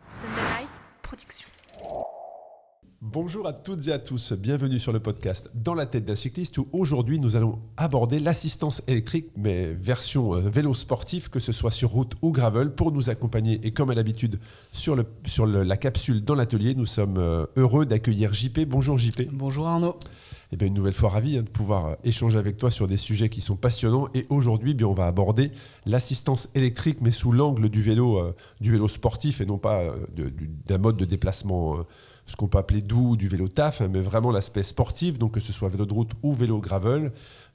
Sunday Night Production. Bonjour à toutes et à tous, bienvenue sur le podcast Dans la tête d'un cycliste où aujourd'hui nous allons aborder l'assistance électrique mais version vélo sportif, que ce soit sur route ou gravel. Pour nous accompagner et comme à l'habitude sur la capsule dans l'atelier, nous sommes heureux d'accueillir JP. Bonjour JP. Bonjour Arnaud. Eh bien, une nouvelle fois ravi de pouvoir échanger avec toi sur des sujets qui sont passionnants. Et aujourd'hui, on va aborder l'assistance électrique, mais sous l'angle du vélo sportif et non pas d'un mode de déplacement, ce qu'on peut appeler doux, du vélo taf, mais vraiment l'aspect sportif, donc que ce soit vélo de route ou vélo gravel.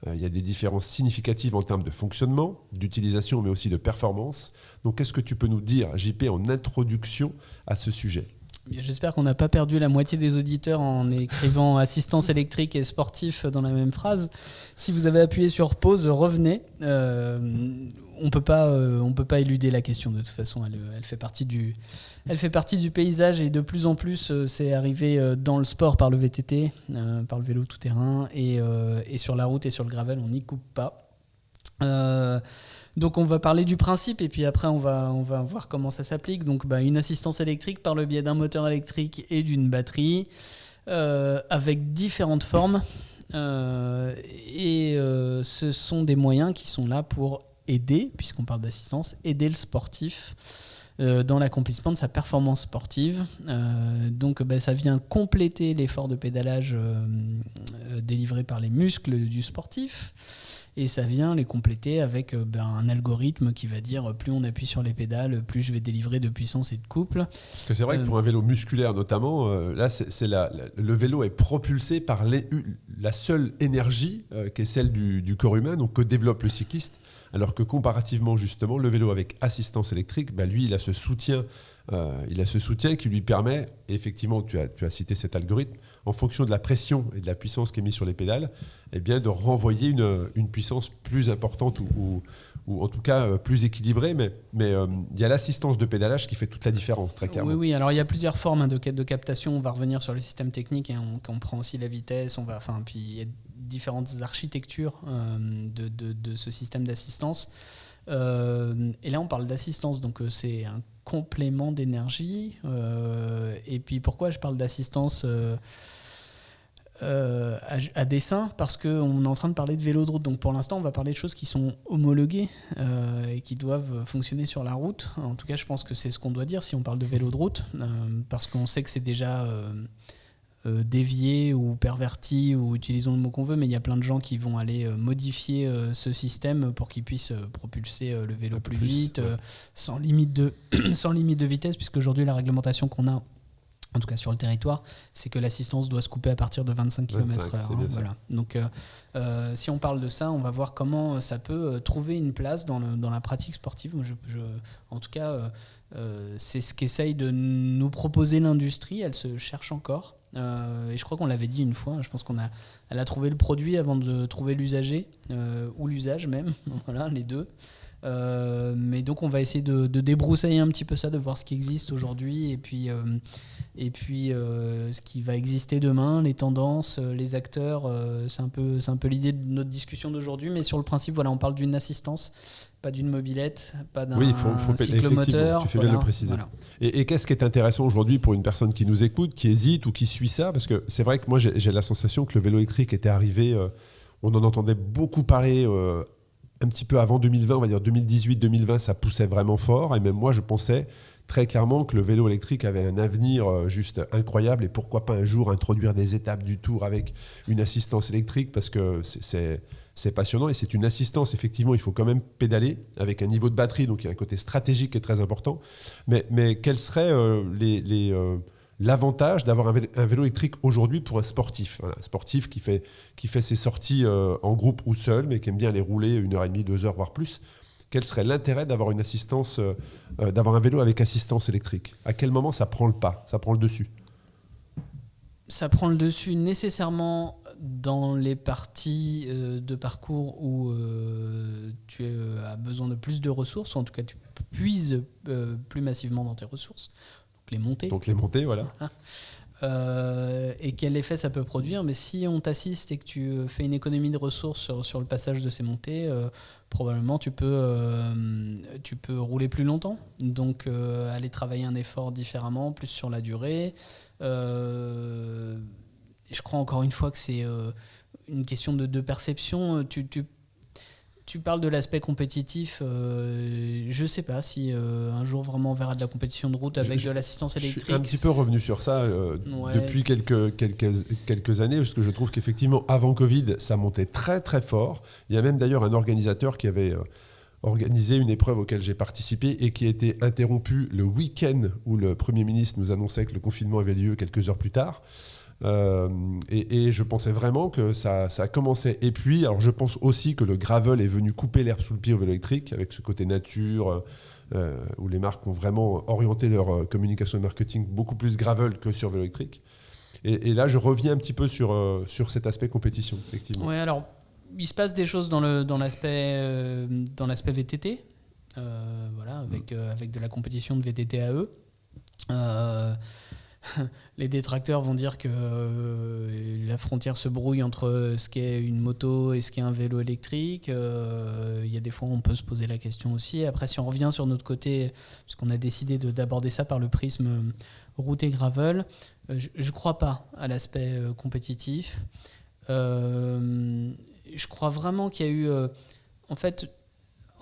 Il y a des différences significatives en termes de fonctionnement, d'utilisation, mais aussi de performance. Donc, qu'est-ce que tu peux nous dire, JP, en introduction à ce sujet ? J'espère qu'on n'a pas perdu la moitié des auditeurs en écrivant assistance électrique et sportif dans la même phrase. Si vous avez appuyé sur pause, revenez. On peut pas éluder la question de toute façon. Elle fait partie du paysage et de plus en plus c'est arrivé dans le sport par le VTT, par le vélo tout-terrain et sur la route et sur le gravel, on n'y coupe pas. Donc on va parler du principe et puis après on va voir comment ça s'applique. Donc une assistance électrique par le biais d'un moteur électrique et d'une batterie avec différentes formes ce sont des moyens qui sont là pour aider, puisqu'on parle d'assistance, aider le sportif dans l'accomplissement de sa performance sportive. Donc ça vient compléter l'effort de pédalage délivré par les muscles du sportif et ça vient les compléter avec un algorithme qui va dire plus on appuie sur les pédales, plus je vais délivrer de puissance et de couple. Parce que c'est vrai que pour un vélo musculaire notamment, le vélo est propulsé par la seule énergie qui est celle du corps humain, donc que développe le cycliste. Alors que comparativement justement, le vélo avec assistance électrique, lui, il a ce soutien qui lui permet, effectivement, tu as cité cet algorithme, en fonction de la pression et de la puissance qui est mise sur les pédales, de renvoyer une puissance plus importante ou en tout cas plus équilibrée. Mais il y a l'assistance de pédalage qui fait toute la différence, très clairement. Oui, alors il y a plusieurs formes de captation. On va revenir sur le système technique et on prend aussi la vitesse. Puis il y a différentes architectures de ce système d'assistance. Et là, on parle d'assistance, donc c'est un complément d'énergie. Et puis pourquoi je parle d'assistance à dessein, parce qu'on est en train de parler de vélo de route. Donc pour l'instant, on va parler de choses qui sont homologuées et qui doivent fonctionner sur la route. En tout cas, je pense que c'est ce qu'on doit dire si on parle de vélo de route, parce qu'on sait que c'est déjà dévié ou perverti, ou utilisons le mot qu'on veut, mais il y a plein de gens qui vont aller modifier ce système pour qu'ils puissent propulser le vélo plus vite, sans limite de vitesse, puisque aujourd'hui la réglementation qu'on a, en tout cas sur le territoire, c'est que l'assistance doit se couper à partir de 25 km/h. Voilà. Donc si on parle de ça, on va voir comment ça peut trouver une place dans la pratique sportive. Moi, en tout cas, c'est ce qu'essaye de nous proposer l'industrie. Elle se cherche encore. Et je crois qu'on l'avait dit une fois, je pense elle a trouvé le produit avant de trouver l'usager, ou l'usage même, voilà, les deux. Mais donc on va essayer de débroussailler un petit peu ça, de voir ce qui existe aujourd'hui et puis ce qui va exister demain, les tendances, les acteurs. C'est un peu l'idée de notre discussion d'aujourd'hui, mais sur le principe, voilà, on parle d'une assistance, pas d'une mobilette, pas d'un cyclomoteur. Tu fais bien de le préciser. Voilà. Et qu'est-ce qui est intéressant aujourd'hui pour une personne qui nous écoute, qui hésite ou qui suit ça ? Parce que c'est vrai que moi j'ai la sensation que le vélo électrique était arrivé, on en entendait beaucoup parler un petit peu avant 2020, on va dire 2018-2020, ça poussait vraiment fort. Et même moi, je pensais très clairement que le vélo électrique avait un avenir juste incroyable. Et pourquoi pas un jour introduire des étapes du Tour avec une assistance électrique, parce que c'est passionnant. Et c'est une assistance, effectivement, il faut quand même pédaler avec un niveau de batterie. Donc il y a un côté stratégique qui est très important. Mais quel serait l'avantage d'avoir un vélo électrique aujourd'hui pour un sportif, voilà, un sportif qui fait ses sorties en groupe ou seul, mais qui aime bien aller rouler 1h30, 2 heures, voire plus. Quel serait l'intérêt d'avoir une assistance, d'avoir un vélo avec assistance électrique ? À quel moment ça prend le pas, ça prend le dessus ? Ça prend le dessus nécessairement dans les parties de parcours où tu as besoin de plus de ressources, ou en tout cas tu puises plus massivement dans tes ressources. Donc les montées, voilà. et quel effet ça peut produire. Mais si on t'assiste et que tu fais une économie de ressources sur le passage de ces montées, probablement tu peux rouler plus longtemps. Donc aller travailler un effort différemment, plus sur la durée. Je crois encore une fois que c'est une question de perception. Tu parles de l'aspect compétitif. Je ne sais pas si un jour vraiment on verra de la compétition de route avec de l'assistance électrique. Je suis un petit peu revenu sur ça depuis quelques années, parce que je trouve qu'effectivement, avant Covid, ça montait très très fort. Il y a même d'ailleurs un organisateur qui avait organisé une épreuve auquel j'ai participé et qui a été interrompue le week-end où le Premier ministre nous annonçait que le confinement avait lieu quelques heures plus tard. Et je pensais vraiment que ça commençait. Et puis, alors je pense aussi que le gravel est venu couper l'herbe sous le pied au vélo électrique, avec ce côté nature, où les marques ont vraiment orienté leur communication et marketing beaucoup plus gravel que sur vélo électrique. Et là, je reviens un petit peu sur cet aspect compétition, effectivement. Ouais, alors, il se passe des choses dans l'aspect VTT, voilà, avec de la compétition de VTT à eux. Les détracteurs vont dire que la frontière se brouille entre ce qu'est une moto et ce qu'est un vélo électrique. Il y a des fois où on peut se poser la question aussi. Après, si on revient sur notre côté, parce qu'on a décidé d'aborder ça par le prisme route et gravel, je ne crois pas à l'aspect compétitif. Je crois vraiment qu'il y a eu... en fait,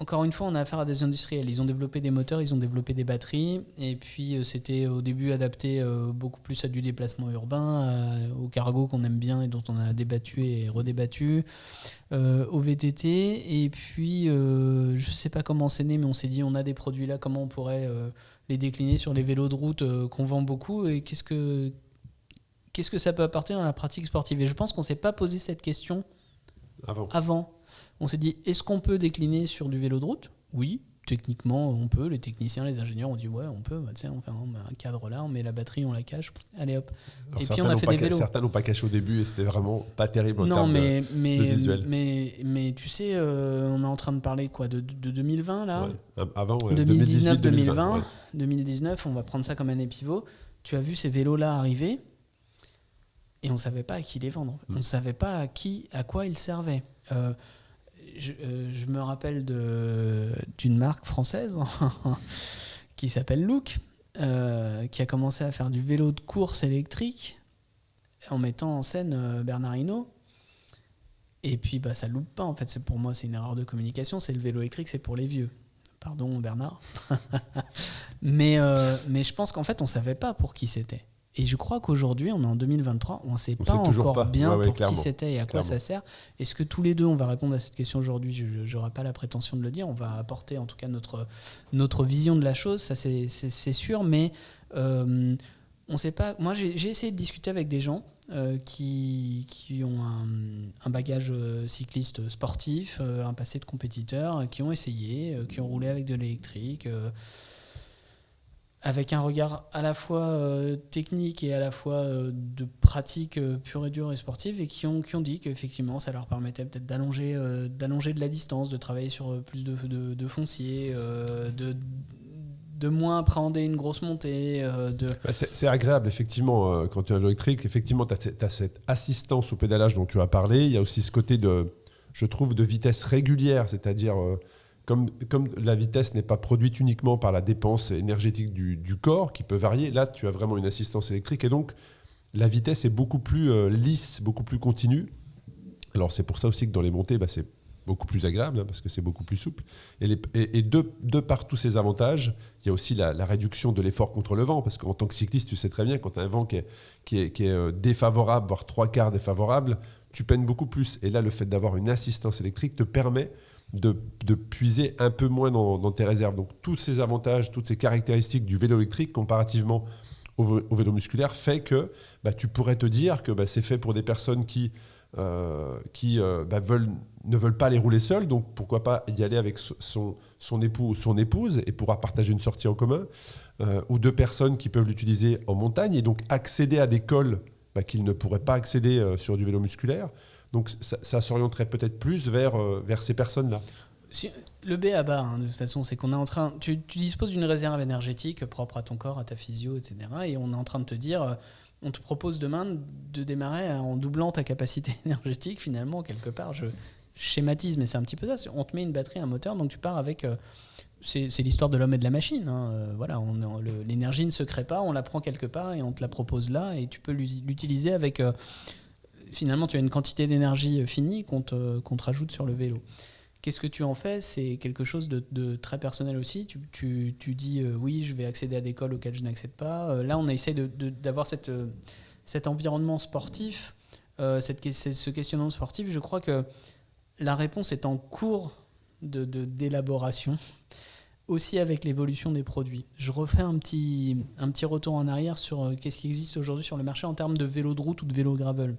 encore une fois, on a affaire à des industriels. Ils ont développé des moteurs, ils ont développé des batteries. Et puis, c'était au début adapté beaucoup plus à du déplacement urbain, au cargo qu'on aime bien et dont on a débattu et redébattu, au VTT. Et puis, je ne sais pas comment c'est né, mais on s'est dit, on a des produits là, comment on pourrait les décliner sur les vélos de route qu'on vend beaucoup et qu'est-ce que ça peut apporter dans la pratique sportive. Et je pense qu'on ne s'est pas posé cette question avant. On s'est dit, est-ce qu'on peut décliner sur du vélo de route ? Oui, techniquement, on peut. Les techniciens, les ingénieurs ont dit, ouais, on peut. Bah, on fait un cadre là, on met la batterie, on la cache. Allez hop. Alors, et puis on a fait des vélos. Certains n'ont pas caché au début et c'était vraiment pas terrible en termes de visuel. Mais tu sais, on est en train de parler quoi, de 2020 là, avant, 2019-2020. Ouais. 2019, on va prendre ça comme année pivot. Tu as vu ces vélos-là arriver et on ne savait pas à qui les vendre. On ne savait pas à quoi ils servaient. Je me rappelle d'une marque française qui s'appelle Look, qui a commencé à faire du vélo de course électrique en mettant en scène Bernard Hinault. Et puis ça loupe pas en fait. Pour moi, c'est une erreur de communication. C'est le vélo électrique, c'est pour les vieux. Pardon Bernard. mais je pense qu'en fait, on savait pas pour qui c'était. Et je crois qu'aujourd'hui, on est en 2023, on ne sait pas encore bien pour qui c'était et à quoi ça sert. Est-ce que tous les deux, on va répondre à cette question aujourd'hui ? Je n'aurai pas la prétention de le dire. On va apporter en tout cas notre vision de la chose, ça c'est sûr. Mais on ne sait pas. Moi, j'ai essayé de discuter avec des gens qui ont un bagage cycliste sportif, un passé de compétiteur, qui ont essayé, qui ont roulé avec de l'électrique. Avec un regard à la fois technique et à la fois de pratique pure et dure et sportive, et qui ont dit qu'effectivement ça leur permettait peut-être d'allonger de la distance, de travailler sur plus de foncier, de moins appréhender une grosse montée. C'est agréable, effectivement, quand tu es à l'électrique. Effectivement, tu as cette assistance au pédalage dont tu as parlé. Il y a aussi ce côté je trouve, de vitesse régulière, c'est-à-dire... Comme la vitesse n'est pas produite uniquement par la dépense énergétique du corps, qui peut varier, là, tu as vraiment une assistance électrique. Et donc, la vitesse est beaucoup plus lisse, beaucoup plus continue. Alors, c'est pour ça aussi que dans les montées, c'est beaucoup plus agréable, parce que c'est beaucoup plus souple. Et de par tous ces avantages, il y a aussi la réduction de l'effort contre le vent. Parce qu'en tant que cycliste, tu sais très bien, quand tu as un vent qui est défavorable, voire 3/4 défavorable, tu peines beaucoup plus. Et là, le fait d'avoir une assistance électrique te permet de puiser un peu moins dans tes réserves. Donc tous ces avantages, toutes ces caractéristiques du vélo électrique comparativement au vélo musculaire fait que tu pourrais te dire que c'est fait pour des personnes qui ne veulent pas les rouler seules, donc pourquoi pas y aller avec son époux ou son épouse et pouvoir partager une sortie en commun, ou deux personnes qui peuvent l'utiliser en montagne et donc accéder à des cols qu'ils ne pourraient pas accéder sur du vélo musculaire. Donc ça s'orienterait peut-être plus vers ces personnes-là. Le B à bas, de toute façon, c'est qu'on est en train. Tu disposes d'une réserve énergétique propre à ton corps, à ta physio, etc. Et on est en train de te dire, on te propose demain de démarrer en doublant ta capacité énergétique, finalement, quelque part. Je schématise, mais c'est un petit peu ça. On te met une batterie, un moteur, donc tu pars avec. C'est l'histoire de l'homme et de la machine. Voilà, l'énergie ne se crée pas, on la prend quelque part et on te la propose là, et tu peux l'utiliser avec. Finalement, tu as une quantité d'énergie finie qu'on te rajoute sur le vélo. Qu'est-ce que tu en fais ? C'est quelque chose de très personnel aussi. Tu dis oui, je vais accéder à des cols auxquels je n'accède pas. Là, on essaie d'avoir cet environnement sportif, ce questionnement sportif. Je crois que la réponse est en cours d'élaboration, aussi avec l'évolution des produits. Je refais un petit retour en arrière sur qu'est-ce qui existe aujourd'hui sur le marché en termes de vélo de route ou de vélo gravel.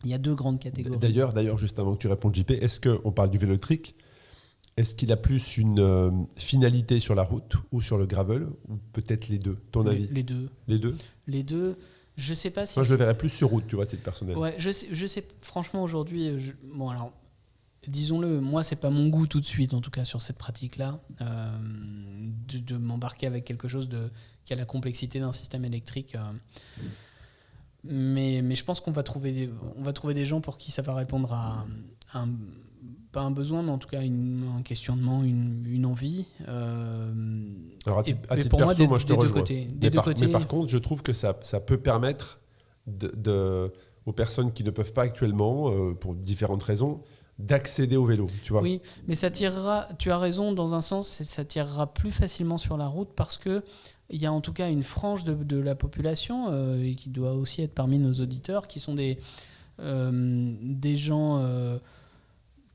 Il y a deux grandes catégories. D'ailleurs, juste avant que tu répondes, JP, est-ce qu'on parle du vélo électrique ? Est-ce qu'il a plus une finalité sur la route ou sur le gravel ? Ou peut-être les deux, ton avis ? Les deux. Les deux ? Les deux. Je sais pas si. Moi, je le verrais plus sur route, tu vois, titre personnel. Ouais, je sais franchement, aujourd'hui. Bon, alors, disons-le, moi, c'est pas mon goût tout de suite, en tout cas, sur cette pratique-là, de m'embarquer avec quelque chose qui a la complexité d'un système électrique. Mais je pense qu'on va trouver des gens pour qui ça va répondre à pas un besoin, mais en tout cas un questionnement, une envie. Alors à titre pour perso, moi je te rejoins. Mais par contre, je trouve que ça peut permettre aux personnes qui ne peuvent pas actuellement, pour différentes raisons, d'accéder au vélo. Tu vois. Oui, mais ça tirera, tu as raison dans un sens, ça tirera plus facilement sur la route parce que il y a en tout cas une frange de la population et qui doit aussi être parmi nos auditeurs, qui sont des gens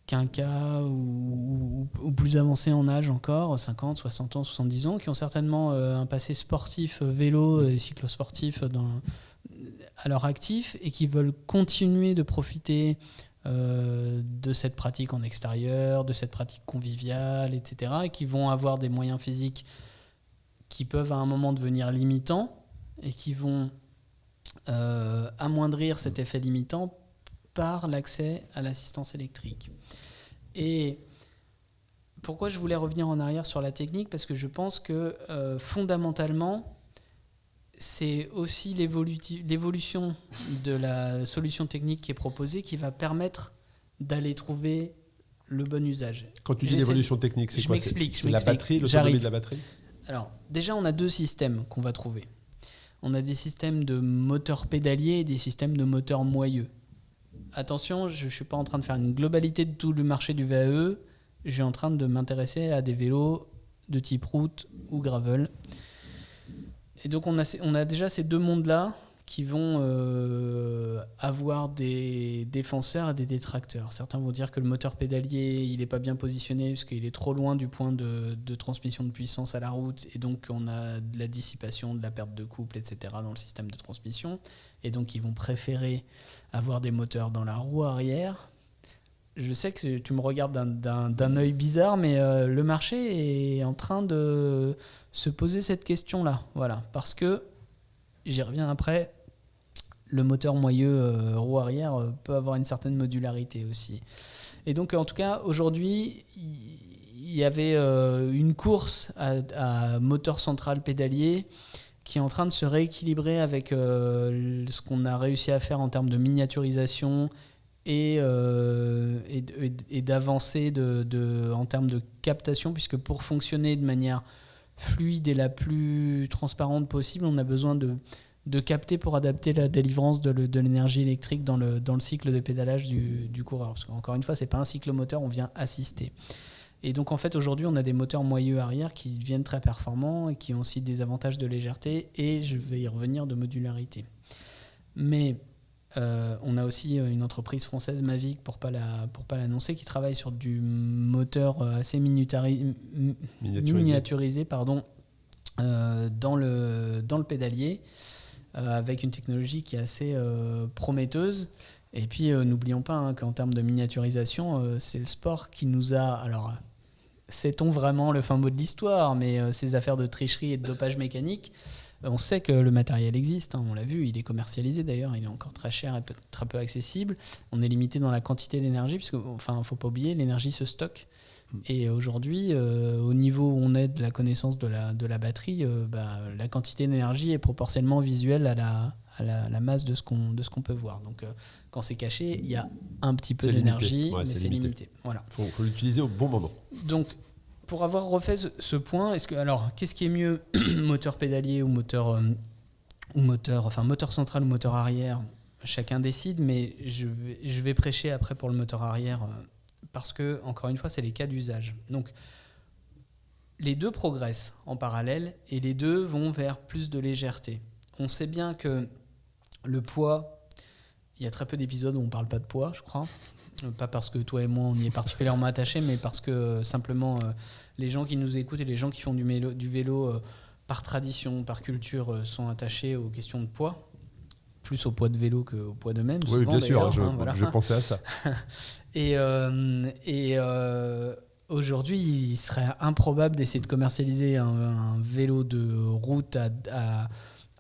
quinquas ou plus avancés en âge encore, 50, 60 ans, 70 ans, qui ont certainement un passé sportif, vélo et cyclosportif à leur actif et qui veulent continuer de profiter de cette pratique en extérieur, de cette pratique conviviale, etc. et qui vont avoir des moyens physiques qui peuvent à un moment devenir limitants et qui vont amoindrir cet effet limitant par l'accès à l'assistance électrique. Et pourquoi je voulais revenir en arrière sur la technique ? Parce que je pense que fondamentalement, c'est aussi l'évolution de la solution technique qui est proposée qui va permettre d'aller trouver le bon usage. Quand tu dis l'évolution technique, c'est quoi ? C'est la batterie, l'autonomie de la batterie ? Alors, déjà, on a deux systèmes qu'on va trouver. On a des systèmes de moteurs pédaliers et des systèmes de moteurs moyeux. Attention, je ne suis pas en train de faire une globalité de tout le marché du VAE. Je suis en train de m'intéresser à des vélos de type route ou gravel. Et donc, on a déjà ces deux mondes-là qui vont avoir des défenseurs et des détracteurs. Certains vont dire que le moteur pédalier, il n'est pas bien positionné parce qu'il est trop loin du point de transmission de puissance à la route et donc on a de la dissipation, de la perte de couple, etc. dans le système de transmission. Et donc ils vont préférer avoir des moteurs dans la roue arrière. Je sais que tu me regardes d'un œil bizarre, mais le marché est en train de se poser cette question-là. Voilà, parce que, j'y reviens après, le moteur moyeu roue arrière peut avoir une certaine modularité aussi. Et donc, en tout cas, aujourd'hui, il y avait une course à moteur central pédalier qui est en train de se rééquilibrer avec ce qu'on a réussi à faire en termes de miniaturisation et d'avancer en termes de captation, puisque pour fonctionner de manière fluide et la plus transparente possible, on a besoin de capter pour adapter la délivrance de l'énergie électrique dans le cycle de pédalage du coureur. Parce qu'encore une fois, ce n'est pas un cyclomoteur, on vient assister. Et donc en fait, aujourd'hui, on a des moteurs moyeux arrière qui deviennent très performants et qui ont aussi des avantages de légèreté et, je vais y revenir, de modularité. Mais on a aussi une entreprise française, Mavic, pour pas l'annoncer, qui travaille sur du moteur assez miniaturisé dans le pédalier, avec une technologie qui est assez prometteuse. Et puis, n'oublions pas qu'en termes de miniaturisation, c'est le sport qui nous a... Alors, sait-on vraiment le fin mot de l'histoire, mais ces affaires de tricherie et de dopage mécanique, on sait que le matériel existe, on l'a vu, il est commercialisé d'ailleurs, il est encore très cher et très peu accessible. On est limité dans la quantité d'énergie, puisque, faut pas oublier, l'énergie se stocke. Et aujourd'hui, au niveau où on est de la connaissance de la batterie, la quantité d'énergie est proportionnellement visuelle à la masse de ce qu'on peut voir. Donc, quand c'est caché, il y a un petit peu d'énergie, mais c'est limité. Voilà. Faut l'utiliser au bon moment. Donc, pour avoir refait ce point, qu'est-ce qui est mieux, moteur pédalier ou moteur central ou moteur arrière? Chacun décide, mais je vais prêcher après pour le moteur arrière parce que, encore une fois, c'est les cas d'usage. Donc, les deux progressent en parallèle et les deux vont vers plus de légèreté. On sait bien que le poids, il y a très peu d'épisodes où on ne parle pas de poids, je crois. Pas parce que toi et moi, on y est particulièrement attachés, mais parce que simplement, les gens qui nous écoutent et les gens qui font du vélo par tradition, par culture, sont attachés aux questions de poids. Plus au poids de vélo qu'au poids d'eux-mêmes. Oui, bien sûr, voilà. je pensais à ça. Et aujourd'hui, il serait improbable d'essayer de commercialiser un vélo de route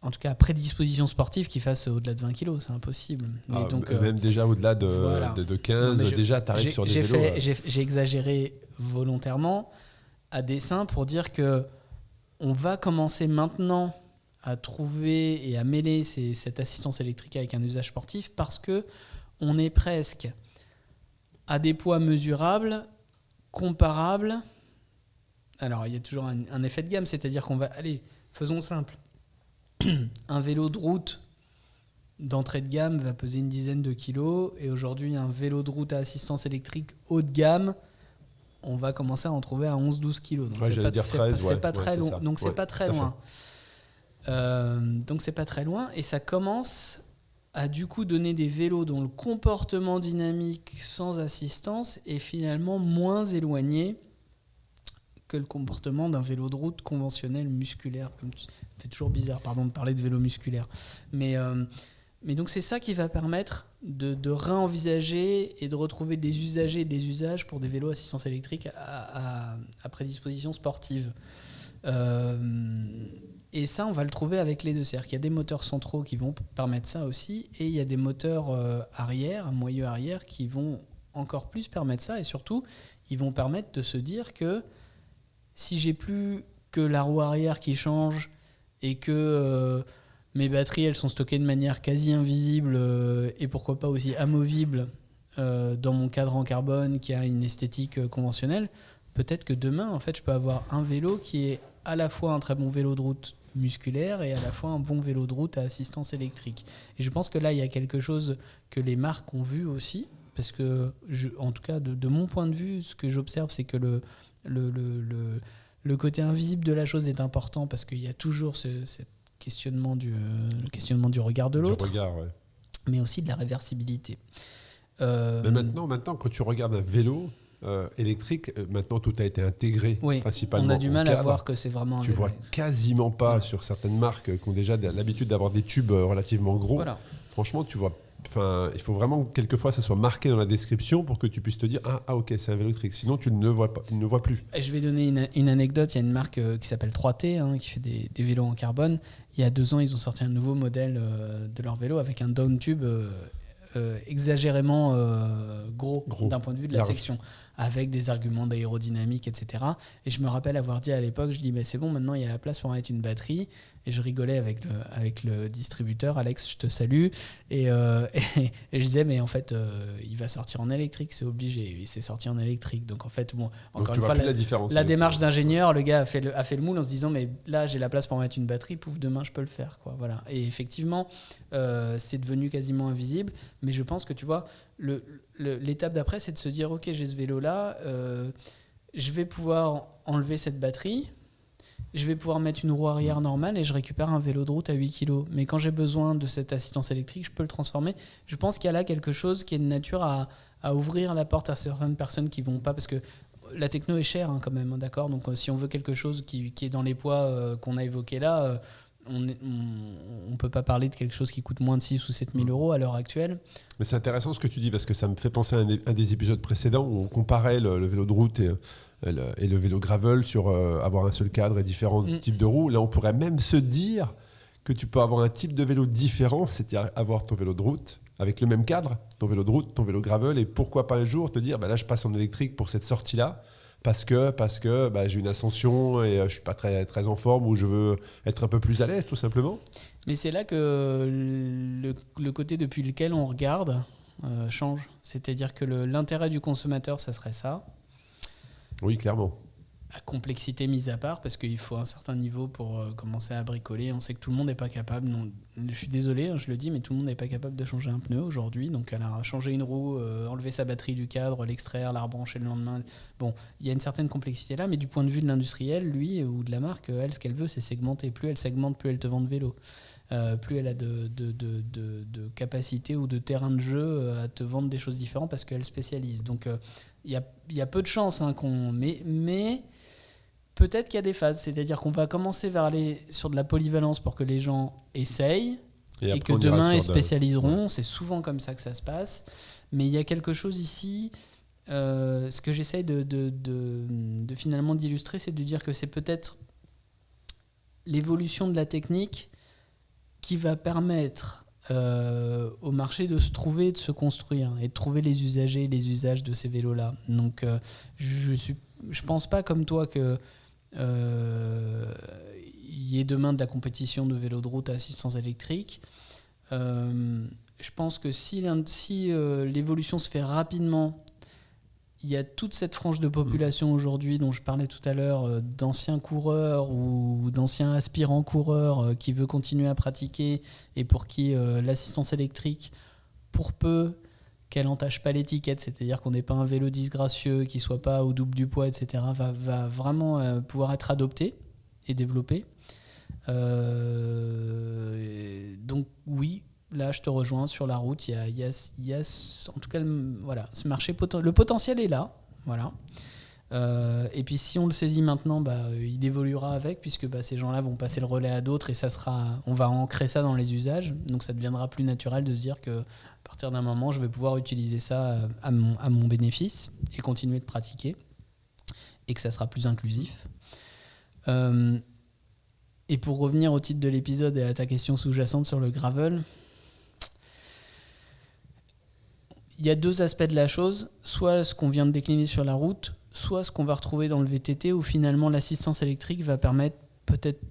en tout cas à prédisposition sportive qui fasse au-delà de 20 kg. C'est impossible. Mais même déjà au-delà de 15, déjà tu arrives sur des vélos. J'ai exagéré volontairement à dessein pour dire que on va commencer maintenant à trouver et à mêler cette assistance électrique avec un usage sportif parce que on est presque à des poids mesurables, comparables. Alors, il y a toujours un effet de gamme, c'est-à-dire qu'on va... Allez, faisons simple. Un vélo de route d'entrée de gamme va peser une dizaine de kilos et aujourd'hui, un vélo de route à assistance électrique haut de gamme, on va commencer à en trouver à 11-12 kilos. Donc, c'est pas très loin. Donc, c'est pas très loin. Donc c'est pas très loin et ça commence à du coup donner des vélos dont le comportement dynamique sans assistance est finalement moins éloigné que le comportement d'un vélo de route conventionnel musculaire. Ça fait toujours bizarre de parler de vélo musculaire, mais donc c'est ça qui va permettre de réenvisager et de retrouver des usagers et des usages pour des vélos assistance électrique à prédisposition sportive. Et ça, on va le trouver avec les deux. C'est-à-dire qu'il y a des moteurs centraux qui vont permettre ça aussi, et il y a des moteurs arrière, moyeu arrière, qui vont encore plus permettre ça, et surtout, ils vont permettre de se dire que si j'ai plus que la roue arrière qui change et que mes batteries, elles sont stockées de manière quasi invisible et pourquoi pas aussi amovible dans mon cadre en carbone qui a une esthétique conventionnelle, peut-être que demain, en fait, je peux avoir un vélo qui est à la fois un très bon vélo de route musculaire et à la fois un bon vélo de route à assistance électrique. Et je pense que là, il y a quelque chose que les marques ont vu aussi, parce que, en tout cas, de mon point de vue, ce que j'observe, c'est que le côté invisible de la chose est important, parce qu'il y a toujours ce questionnement le questionnement du regard de l'autre, mais aussi de la réversibilité. Mais maintenant, quand tu regardes un vélo électrique, maintenant tout a été intégré principalement. On a du mal à voir que c'est vraiment. Tu vois quasiment pas sur certaines marques qui ont déjà l'habitude d'avoir des tubes relativement gros. Voilà. Franchement, tu vois. Il faut vraiment quelquefois ça soit marqué dans la description pour que tu puisses te dire ok, c'est un vélo électrique. Sinon tu ne le vois pas, tu ne le vois plus. Et je vais donner une anecdote. Il y a une marque qui s'appelle 3T qui fait des vélos en carbone. Il y a 2 ans, ils ont sorti un nouveau modèle de leur vélo avec un down tube exagérément gros d'un point de vue de la section, avec des arguments d'aérodynamique, etc. Et je me rappelle avoir dit à l'époque, je dis c'est bon, maintenant il y a la place pour mettre une batterie. Et je rigolais avec le distributeur, Alex, je te salue. Et je disais, mais en fait, il va sortir en électrique, c'est obligé. Il s'est sorti en électrique. Donc en fait, bon, encore une fois, la démarche d'ingénieur, le gars a fait le moule en se disant, mais là, j'ai la place pour mettre une batterie, pouf, demain, je peux le faire, quoi. Voilà. Et effectivement, c'est devenu quasiment invisible. Mais je pense que, tu vois, l'étape d'après, c'est de se dire, ok, j'ai ce vélo-là, je vais pouvoir enlever cette batterie. Je vais pouvoir mettre une roue arrière normale et je récupère un vélo de route à 8 kg. Mais quand j'ai besoin de cette assistance électrique, je peux le transformer. Je pense qu'il y a là quelque chose qui est de nature à ouvrir la porte à certaines personnes qui ne vont pas... Parce que la techno est chère quand même, d'accord ? Donc si on veut quelque chose qui est dans les poids qu'on a évoqués là, on ne peut pas parler de quelque chose qui coûte moins de 6 ou 7 000 euros à l'heure actuelle. Mais c'est intéressant ce que tu dis, parce que ça me fait penser à un des épisodes précédents où on comparait le vélo de route et le vélo gravel sur avoir un seul cadre et différents types de roues. Là, on pourrait même se dire que tu peux avoir un type de vélo différent, c'est-à-dire avoir ton vélo de route avec le même cadre, ton vélo de route, ton vélo gravel, et pourquoi pas un jour te dire, là, je passe en électrique pour cette sortie-là, parce que j'ai une ascension et je suis pas très, très en forme ou je veux être un peu plus à l'aise, tout simplement. Mais c'est là que le côté depuis lequel on regarde change. C'est-à-dire que l'intérêt du consommateur, ça serait ça. Oui, clairement. La complexité mise à part, parce qu'il faut un certain niveau pour commencer à bricoler. On sait que tout le monde n'est pas capable. Non, je suis désolé, je le dis, mais tout le monde n'est pas capable de changer un pneu aujourd'hui. Donc, elle a changé une roue, enlever sa batterie du cadre, l'extraire, la rebrancher le lendemain. Bon, il y a une certaine complexité là, mais du point de vue de l'industriel, lui, ou de la marque, elle, ce qu'elle veut, c'est segmenter. Plus elle segmente, plus elle te vend de vélo. Plus elle a de capacité ou de terrain de jeu à te vendre des choses différentes parce qu'elle spécialise. Donc, il y a peu de chances qu'on... Mais peut-être qu'il y a des phases. C'est-à-dire qu'on va commencer vers aller sur de la polyvalence pour que les gens essayent et que demain, ils spécialiseront. Ouais. C'est souvent comme ça que ça se passe. Mais il y a quelque chose ici... ce que j'essaye de finalement d'illustrer, c'est de dire que c'est peut-être l'évolution de la technique qui va permettre au marché de se trouver, de se construire et de trouver les usagers, les usages de ces vélos-là. Donc, je pense pas comme toi que y ait demain de la compétition de vélos de route à assistance électrique. Je pense que si l'évolution se fait rapidement, il y a toute cette frange de population aujourd'hui dont je parlais tout à l'heure, d'anciens coureurs ou d'anciens aspirants coureurs qui veut continuer à pratiquer et pour qui l'assistance électrique, pour peu qu'elle n'entache pas l'étiquette, c'est-à-dire qu'on n'ait pas un vélo disgracieux, qui ne soit pas au double du poids, etc., va vraiment pouvoir être adopté et développé. Donc oui, là, je te rejoins sur la route. Il y a en tout cas, voilà, ce marché, le potentiel est là. Voilà. Et puis, si on le saisit maintenant, il évoluera avec, puisque ces gens-là vont passer le relais à d'autres et on va ancrer ça dans les usages. Donc, ça deviendra plus naturel de se dire qu'à partir d'un moment, je vais pouvoir utiliser ça à mon bénéfice et continuer de pratiquer et que ça sera plus inclusif. Et pour revenir au titre de l'épisode et à ta question sous-jacente sur le gravel, il y a deux aspects de la chose, soit ce qu'on vient de décliner sur la route, soit ce qu'on va retrouver dans le VTT, où finalement l'assistance électrique va permettre peut-être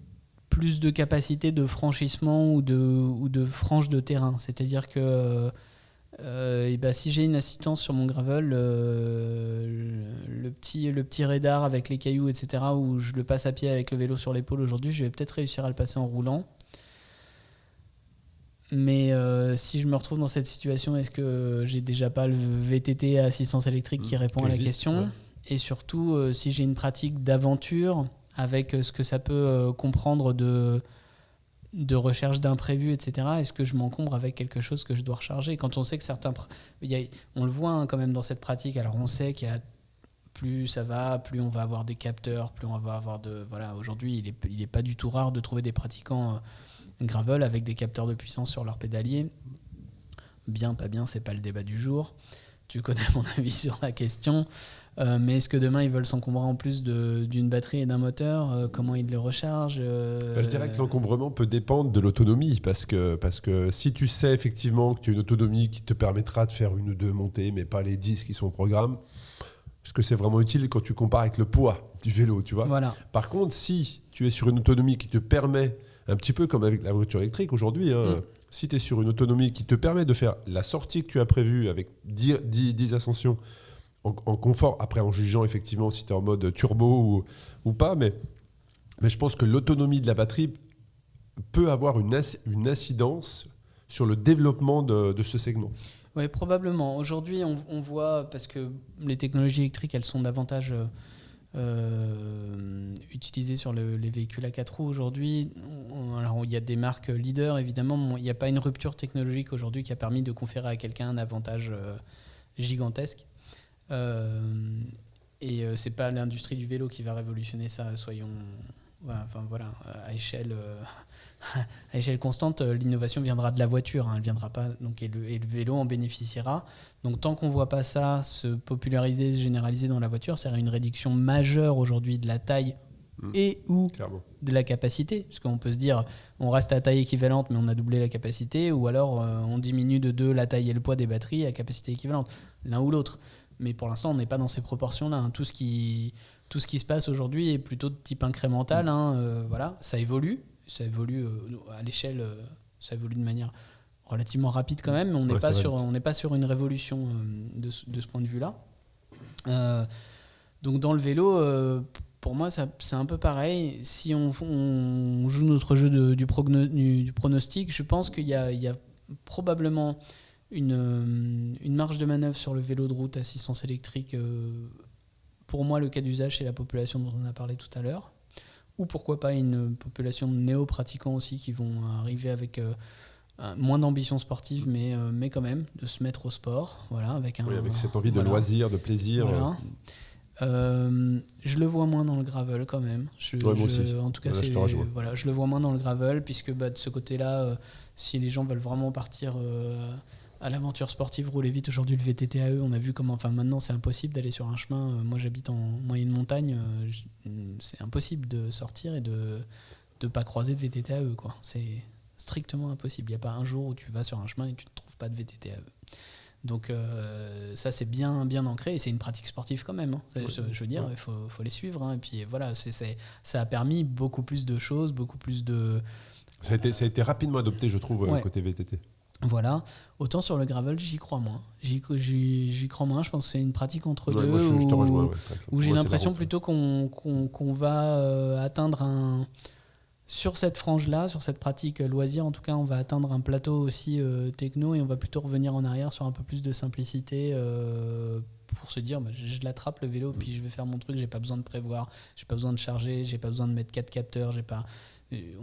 plus de capacité de franchissement ou de frange de terrain. C'est-à-dire que si j'ai une assistance sur mon gravel, le petit radar avec les cailloux, etc., où je le passe à pied avec le vélo sur l'épaule aujourd'hui, je vais peut-être réussir à le passer en roulant. Mais si je me retrouve dans cette situation, est-ce que j'ai déjà pas le VTT à assistance électrique qui répond à la question ? Ouais. Et surtout, si j'ai une pratique d'aventure avec ce que ça peut comprendre de recherche d'imprévus, etc., est-ce que je m'encombre avec quelque chose que je dois recharger ? Quand on sait que on le voit quand même dans cette pratique, alors on sait qu'il y a plus ça va, plus on va avoir des capteurs, plus on va avoir aujourd'hui, il est pas du tout rare de trouver des pratiquants gravel avec des capteurs de puissance sur leur pédalier. Bien, pas bien, c'est pas le débat du jour. Tu connais mon avis sur la question. Mais est-ce que demain ils veulent s'encombrer en plus d'une batterie et d'un moteur ? Comment ils les rechargent ? Je dirais que l'encombrement peut dépendre de l'autonomie parce que si tu sais effectivement que tu as une autonomie qui te permettra de faire une ou deux montées, mais pas les 10 qui sont au programme, est-ce que c'est vraiment utile quand tu compares avec le poids du vélo, tu vois ? Voilà. Par contre, si tu es sur une autonomie qui te permet, un petit peu comme avec la voiture électrique aujourd'hui, si tu es sur une autonomie qui te permet de faire la sortie que tu as prévue avec 10 ascensions en confort, après en jugeant effectivement si tu es en mode turbo ou pas, mais je pense que l'autonomie de la batterie peut avoir une incidence sur le développement de ce segment. Oui, probablement. Aujourd'hui, on voit, parce que les technologies électriques, elles sont davantage utilisées sur les véhicules à 4 roues aujourd'hui. Alors, il y a des marques leaders, évidemment. Il n'y a pas une rupture technologique aujourd'hui qui a permis de conférer à quelqu'un un avantage gigantesque. Et c'est pas l'industrie du vélo qui va révolutionner ça, soyons... Voilà, à échelle constante, l'innovation viendra de la voiture, elle viendra pas, donc, et le vélo en bénéficiera. Donc tant qu'on ne voit pas ça se populariser, se généraliser dans la voiture, c'est une réduction majeure aujourd'hui de la taille et ou clairement de la capacité, parce qu'on peut se dire on reste à taille équivalente mais on a doublé la capacité, ou alors on diminue de 2 la taille et le poids des batteries à capacité équivalente, l'un ou l'autre. Mais pour l'instant, on n'est pas dans ces proportions-là. Hein. Tout ce qui se passe aujourd'hui est plutôt de type incrémental. Hein. Voilà, ça évolue à l'échelle, ça évolue de manière relativement rapide quand même, mais on n'est pas sur une révolution de ce point de vue-là. Donc dans le vélo, pour moi, c'est un peu pareil. Si on joue notre jeu du pronostic, je pense qu'il y a probablement une marge de manœuvre sur le vélo de route assistance électrique. Pour moi, le cas d'usage, c'est la population dont on a parlé tout à l'heure. Ou pourquoi pas une population de néo-pratiquants aussi qui vont arriver avec moins d'ambition sportive, mais quand même de se mettre au sport. Voilà, avec cette envie de loisir, de plaisir. Voilà. Je le vois moins dans le gravel quand même. Moi aussi. En tout cas, je le vois moins dans le gravel, puisque de ce côté-là, si les gens veulent vraiment partir à l'aventure sportive, rouler vite, aujourd'hui le VTT AE, on a vu comment. Enfin, maintenant, c'est impossible d'aller sur un chemin. Moi, j'habite en moyenne montagne. C'est impossible de sortir et de ne pas croiser de VTT AE, quoi. C'est strictement impossible. Il n'y a pas un jour où tu vas sur un chemin et tu ne trouves pas de VTT AE. Donc ça c'est bien ancré et c'est une pratique sportive quand même. Hein. Je veux dire, il faut les suivre. Hein. Et puis voilà, ça a permis beaucoup plus de choses, beaucoup plus de... Ça a été rapidement adopté, je trouve, côté VTT. Voilà. Autant sur le gravel, j'y crois moins. J'y crois moins. Je pense que c'est une pratique entre deux moi, je te rejoins, où j'ai l'impression plutôt qu'on va atteindre sur cette frange-là, sur cette pratique loisir, en tout cas, on va atteindre un plateau aussi techno et on va plutôt revenir en arrière sur un peu plus de simplicité pour se dire je l'attrape le vélo puis je vais faire mon truc, j'ai pas besoin de prévoir, j'ai pas besoin de charger, j'ai pas besoin de mettre 4 capteurs,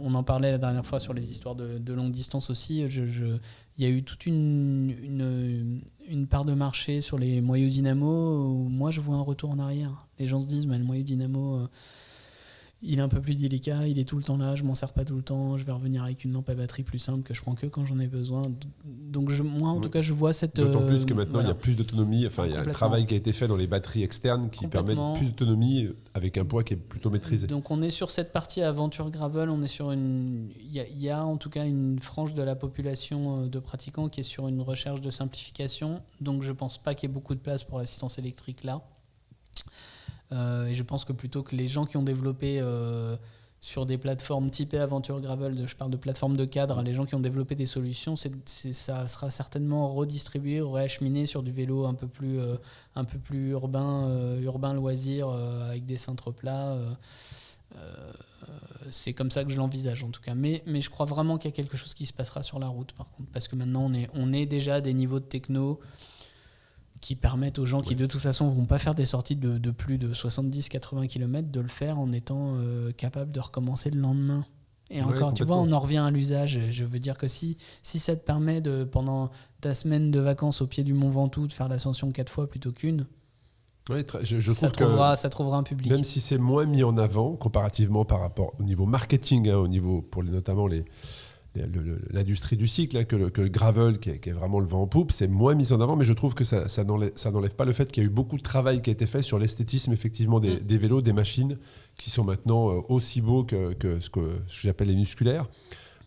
on en parlait la dernière fois sur les histoires de longue distance aussi. Il y a eu toute une part de marché sur les moyeux dynamo où moi je vois un retour en arrière. Les gens se disent le moyeu dynamo il est un peu plus délicat, il est tout le temps là, je m'en sers pas tout le temps, je vais revenir avec une lampe à batterie plus simple que je prends que quand j'en ai besoin. Donc moi en tout cas je vois cette... D'autant plus que maintenant il y a plus d'autonomie, il y a un travail qui a été fait dans les batteries externes qui permettent plus d'autonomie avec un poids qui est plutôt maîtrisé. Donc on est sur cette partie aventure gravel, on est sur il y a en tout cas une frange de la population de pratiquants qui est sur une recherche de simplification, donc je pense pas qu'il y ait beaucoup de place pour l'assistance électrique là. Et je pense que plutôt que les gens qui ont développé sur des plateformes typées Aventure Gravel, je parle de plateformes de cadre, les gens qui ont développé des solutions, ça sera certainement redistribué, réacheminé sur du vélo un peu plus urbain loisir, avec des cintres plats. C'est comme ça que je l'envisage en tout cas. Mais je crois vraiment qu'il y a quelque chose qui se passera sur la route par contre, parce que maintenant on est déjà à des niveaux de techno qui permettent aux gens qui de toute façon ne vont pas faire des sorties de plus de 70-80 km de le faire en étant capable de recommencer le lendemain. Et encore, tu vois, on en revient à l'usage. Je veux dire que si ça te permet pendant ta semaine de vacances au pied du Mont Ventoux de faire l'ascension 4 fois plutôt qu'une, ça trouvera un public. Même si c'est moins mis en avant comparativement par rapport au niveau marketing, au niveau pour notamment l'industrie du cycle, que le gravel qui est vraiment le vent en poupe, c'est moins mis en avant, mais je trouve que ça n'enlève pas le fait qu'il y a eu beaucoup de travail qui a été fait sur l'esthétisme effectivement des vélos, des machines qui sont maintenant aussi beaux que ce que j'appelle les musculaires.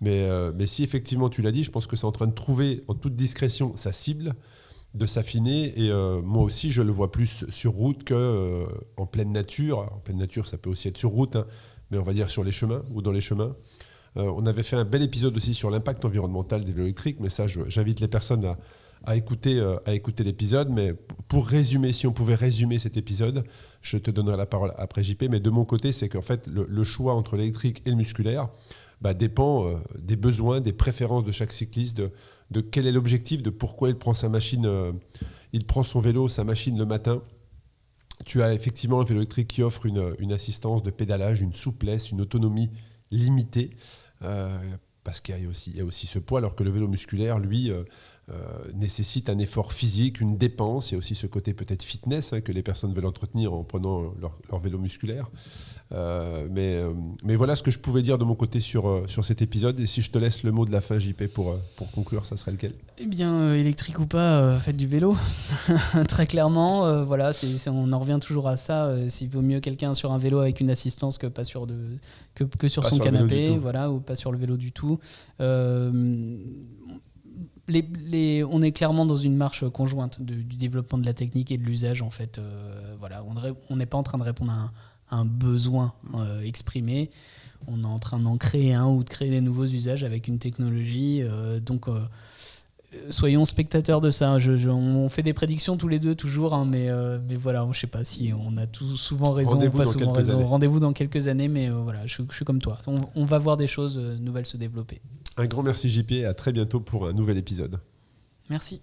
Mais si effectivement tu l'as dit, je pense que c'est en train de trouver en toute discrétion sa cible, de s'affiner, et moi aussi je le vois plus sur route qu'en pleine nature. En pleine nature ça peut aussi être sur route, mais on va dire sur les chemins ou dans les chemins. On avait fait un bel épisode aussi sur l'impact environnemental des vélos électriques, mais ça, j'invite les personnes à écouter l'épisode. Mais pour résumer, si on pouvait résumer cet épisode, je te donnerai la parole après JP, mais de mon côté, c'est qu'en fait, le choix entre l'électrique et le musculaire dépend des besoins, des préférences de chaque cycliste, de quel est l'objectif, de pourquoi il prend sa machine, il prend son vélo, sa machine le matin. Tu as effectivement le vélo électrique qui offre une assistance de pédalage, une souplesse, une autonomie limitée. Parce qu'il y a aussi ce poids, alors que le vélo musculaire, lui, nécessite un effort physique, une dépense. Il y a aussi ce côté peut-être fitness que les personnes veulent entretenir en prenant leur vélo musculaire. Mais voilà ce que je pouvais dire de mon côté sur cet épisode. Et si je te laisse le mot de la fin, JP, pour conclure, ça serait lequel ? Eh bien, électrique ou pas, faites du vélo. Très clairement, voilà, on en revient toujours à ça. S'il vaut mieux quelqu'un sur un vélo avec une assistance que pas sur son canapé, voilà, ou pas sur le vélo du tout. on est clairement dans une marche conjointe du développement de la technique et de l'usage. En fait, voilà, on n'est pas en train de répondre à un besoin exprimé. On est en train d'en créer un ou de créer des nouveaux usages avec une technologie. Donc, soyons spectateurs de ça. On fait des prédictions tous les deux toujours, hein, mais voilà, je sais pas si on a souvent raison ou pas souvent raison. Rendez-vous dans quelques années, mais voilà, je suis comme toi. On va voir des choses nouvelles se développer. Un grand merci JP et à très bientôt pour un nouvel épisode. Merci.